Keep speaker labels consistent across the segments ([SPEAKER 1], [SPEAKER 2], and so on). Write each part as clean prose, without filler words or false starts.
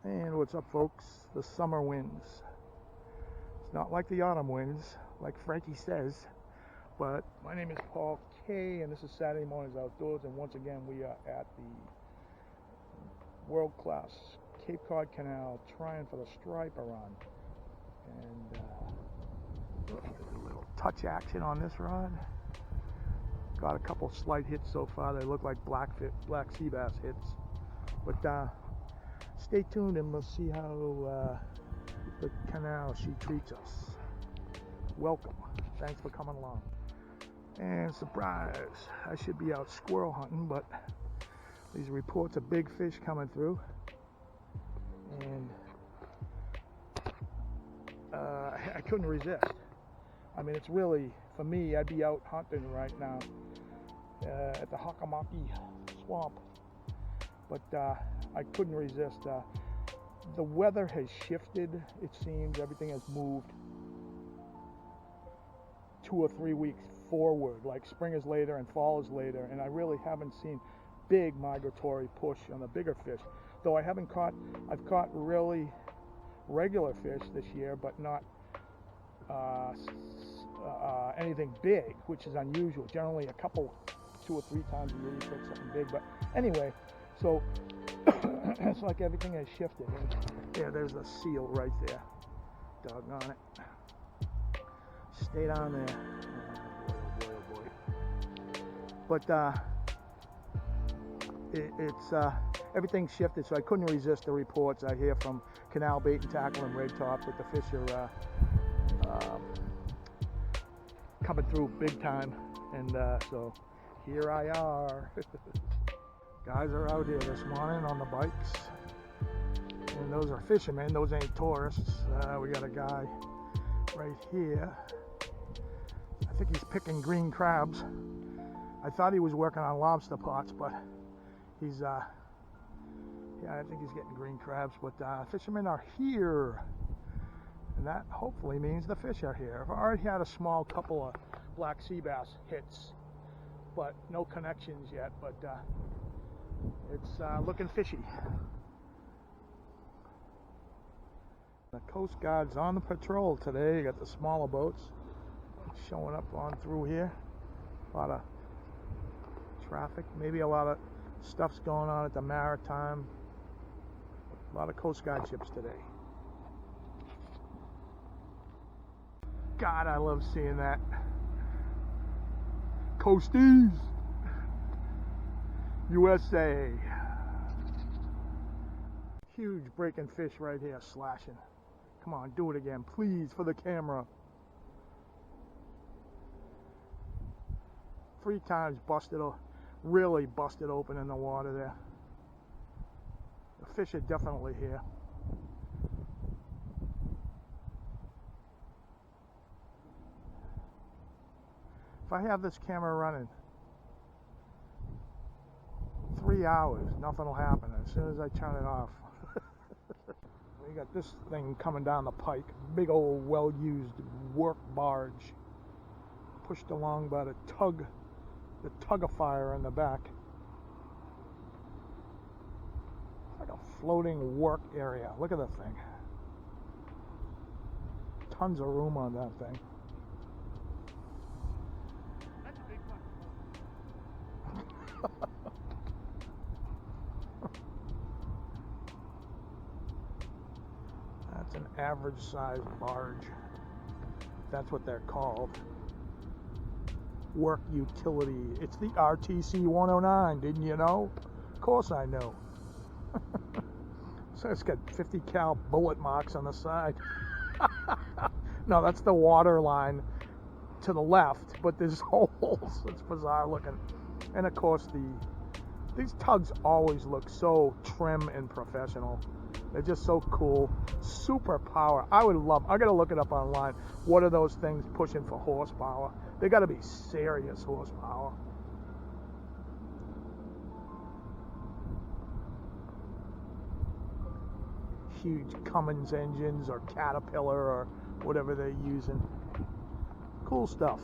[SPEAKER 1] And what's up, folks? The summer winds. It's not like the autumn winds, like Frankie says, but my name is Paul K, and this is Saturday Mornings Outdoors, and once again we are at the world-class Cape Cod Canal trying for the Stripah run. And there's a little touch action on this rod. Got a couple slight hits so far. They look like black sea bass hits, but stay tuned and we'll see how the canal she treats us. Welcome. Thanks for coming along. And surprise, I should be out squirrel hunting, but these reports of big fish coming through, and I couldn't resist. I mean, it's really, for me, I'd be out hunting right now at the Hakamaki swamp, but I couldn't resist. The weather has shifted, it seems. Everything has moved 2 or 3 weeks forward, like spring is later and fall is later, and I really haven't seen big migratory push on the bigger fish. Though I've caught really regular fish this year, but not anything big, which is unusual. Generally a couple, 2 or 3 times a year you catch something big. But anyway, so it's like everything has shifted. And yeah, there's a seal right there. Doggone it. Stay down there. Oh boy. But it's everything shifted, so I couldn't resist the reports I hear from Canal Bait and Tackle and Red Top that the fish are coming through big time, and so here I are. Guys are out here this morning on the bikes, and those are fishermen, those ain't tourists. We got a guy right here. I think he's picking green crabs. I thought he was working on lobster pots, but he's yeah, I think he's getting green crabs. But fishermen are here, and that hopefully means the fish are here. I've already had a small couple of black sea bass hits, but no connections yet. But it's looking fishy. The Coast Guard's on the patrol today. You got the smaller boats showing up on through here. A lot of traffic, maybe a lot of stuff's going on at the Maritime. A lot of Coast Guard ships today. God, I love seeing that. Coasties! USA! Huge breaking fish right here, slashing. Come on, do it again, please, for the camera. 3 times busted, really busted open in the water there. The fish are definitely here. If I have this camera running 3 hours, nothing will happen as soon as I turn it off. We got this thing coming down the pike, big old well-used work barge, pushed along by the tug-of-fire in the back. It's like a floating work area. Look at the thing. Tons of room on that thing. That's a big one. That's an average-sized barge. That's what they're called. Work utility. It's the RTC 109, didn't you know? Of course I know. So it's got 50 cal bullet marks on the side. No, that's the water line to the left, but there's holes. It's bizarre looking. And of course these tugs always look so trim and professional. They're just so cool. Super power. I gotta look it up online. What are those things pushing for horsepower? They gotta be serious horsepower. Huge Cummins engines or Caterpillar or whatever they're using. Cool stuff.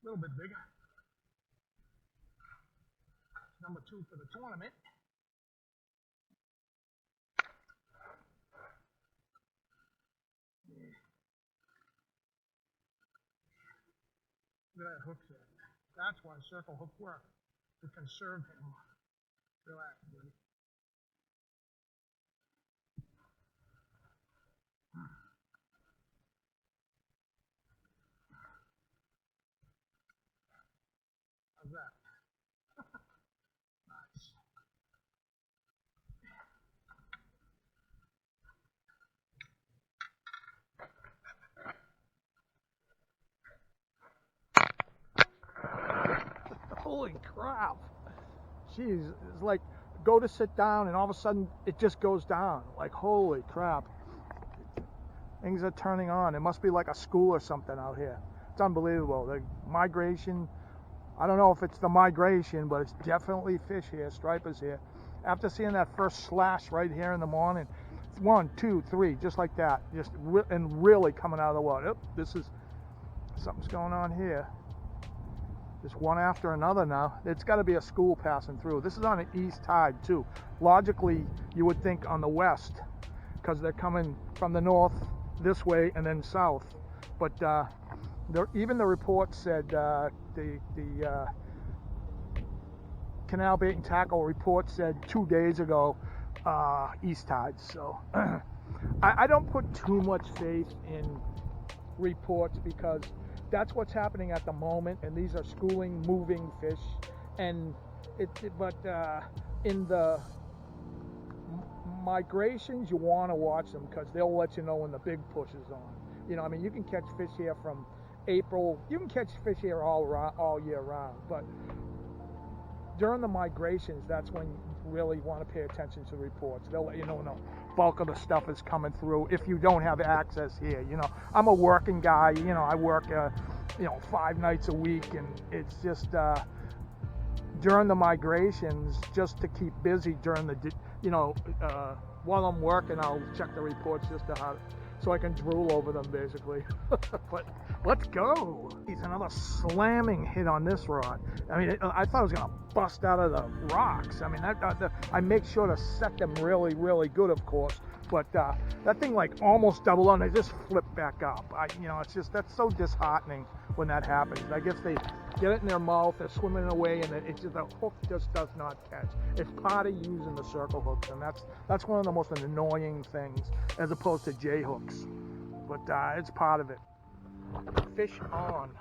[SPEAKER 1] little bit bigger. Number 2 for the tournament. Yeah. Look at that hook there. That's why circle hook work, to conserve him. Relax, buddy. How's that? Nice. Holy crap. Jeez, it's like go to sit down and all of a sudden it just goes down. Like holy crap. Things are turning on. It must be like a school or something out here. It's unbelievable. The migration, I don't know if it's the migration, but it's definitely fish here, stripers here. After seeing that first slash right here in the morning, 1, 2, 3, just like that, and really coming out of the water. Oop, this is, something's going on here. Just one after another now. It's got to be a school passing through. This is on an east tide too. Logically, you would think on the west, because they're coming from the north this way and then south. But even the report said the Canal Bait and Tackle report said 2 days ago east tides. So I don't put too much faith in reports because that's what's happening at the moment, and these are schooling, moving fish, and but in the migrations, you want to watch them because they'll let you know when the big push is on. You know, I mean, you can catch fish here from April. You can catch fish here all year round, but during the migrations, that's when you really want to pay attention to reports. They'll let you know when the bulk of the stuff is coming through if you don't have access here. You know, I'm a working guy. You know, I work 5 nights a week, and it's just during the migrations, just to keep busy during the while I'm working, I'll check the reports just so I can drool over them basically. But let's go. He's another slamming hit on this rod. I mean, I thought it was gonna bust out of the rocks. I mean, I make sure to set them really, really good, of course. But that thing like almost doubled on. They just flipped back up. It's just, that's so disheartening when that happens. I guess they get it in their mouth, they're swimming away, and the hook just does not catch. It's part of using the circle hooks, and that's one of the most annoying things, as opposed to J hooks. But it's part of it. Fish on.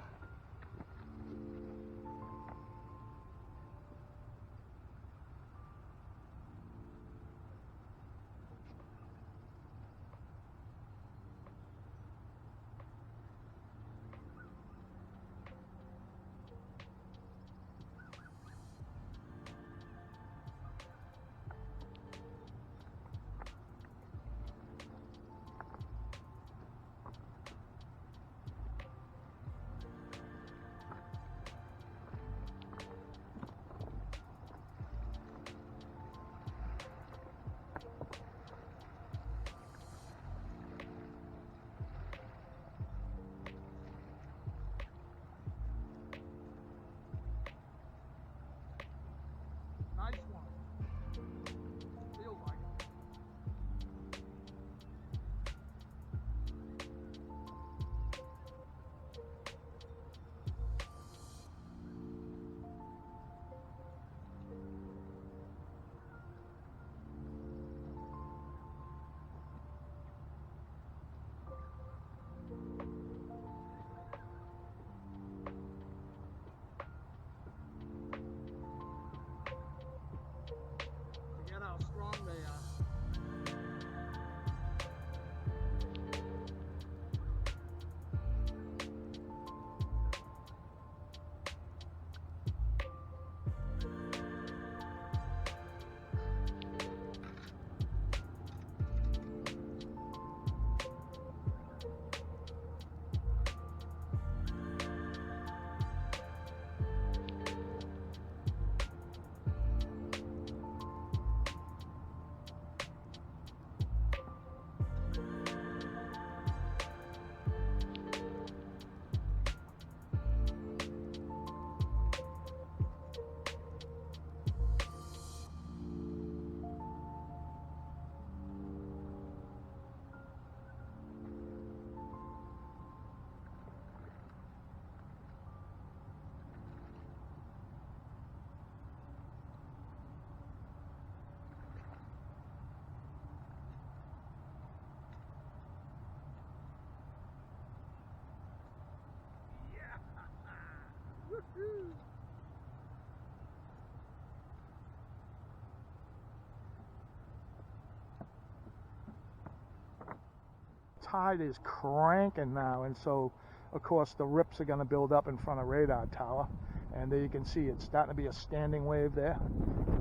[SPEAKER 1] tide is cranking now, and so of course the rips are going to build up in front of radar tower, and there you can see it's starting to be a standing wave there.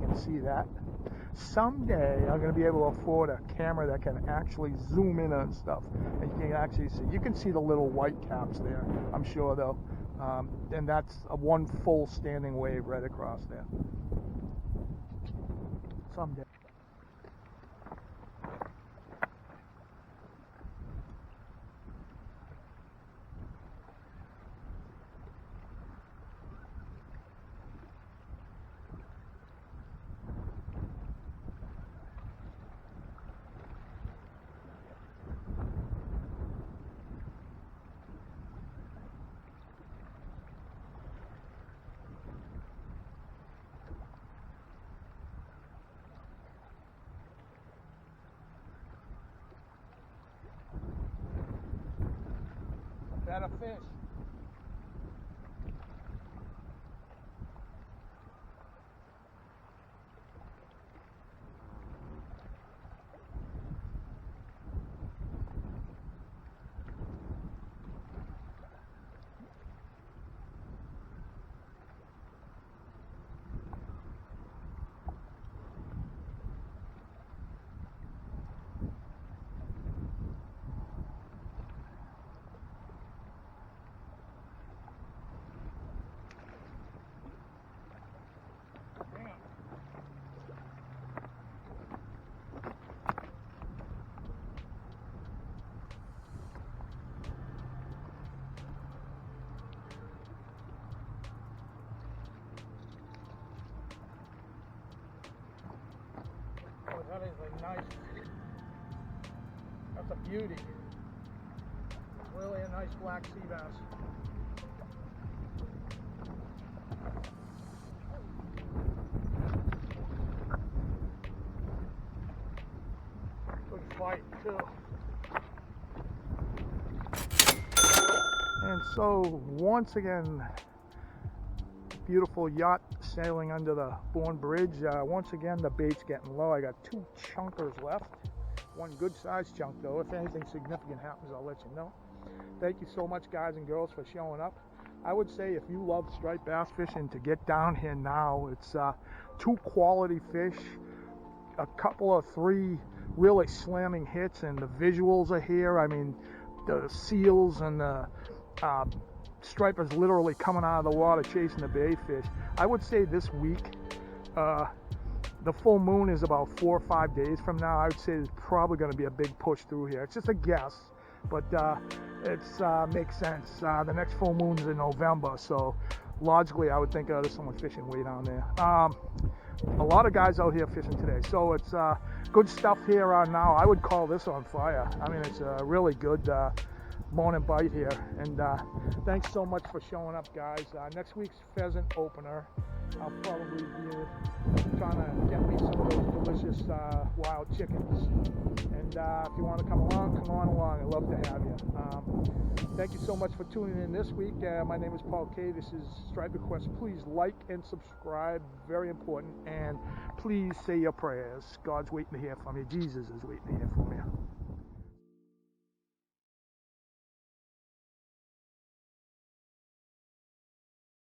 [SPEAKER 1] You can see that. Someday I'm going to be able to afford a camera that can actually zoom in on stuff, and you can actually see. You can see the little white caps there, I'm sure though, and that's a one full standing wave right across there. Someday. Better fish. Oh, that is a nice, that's a beauty. Really a nice black sea bass. Good fight too. And so once again, beautiful yacht sailing under the Bourne Bridge. Once again, the bait's getting low. I got 2 chunkers left. One good sized chunk though. If anything significant happens, I'll let you know. Thank you so much, guys and girls, for showing up. I would say if you love striped bass fishing, to get down here now. It's 2 quality fish, a couple of 3 really slamming hits, and the visuals are here. I mean, the seals and the stripers literally coming out of the water chasing the bay fish. I would say this week, the full moon is about 4 or 5 days from now. I would say there's probably going to be a big push through here. It's just a guess, but it makes sense. The next full moon's in November, so logically I would think there's someone fishing way down there. A lot of guys out here fishing today, so it's good stuff here now. I would call this on fire. I mean, it's a really good morning bite here, and thanks so much for showing up, guys. Next week's pheasant opener, I'll probably be trying to get me some of those delicious wild chickens, and if you want to come on along. I'd love to have you. Thank you so much for tuning in this week. My name is Paul K. This is Striperquest. Please like and subscribe, very important, and please say your prayers. God's waiting to hear from you. Jesus is waiting to hear from you.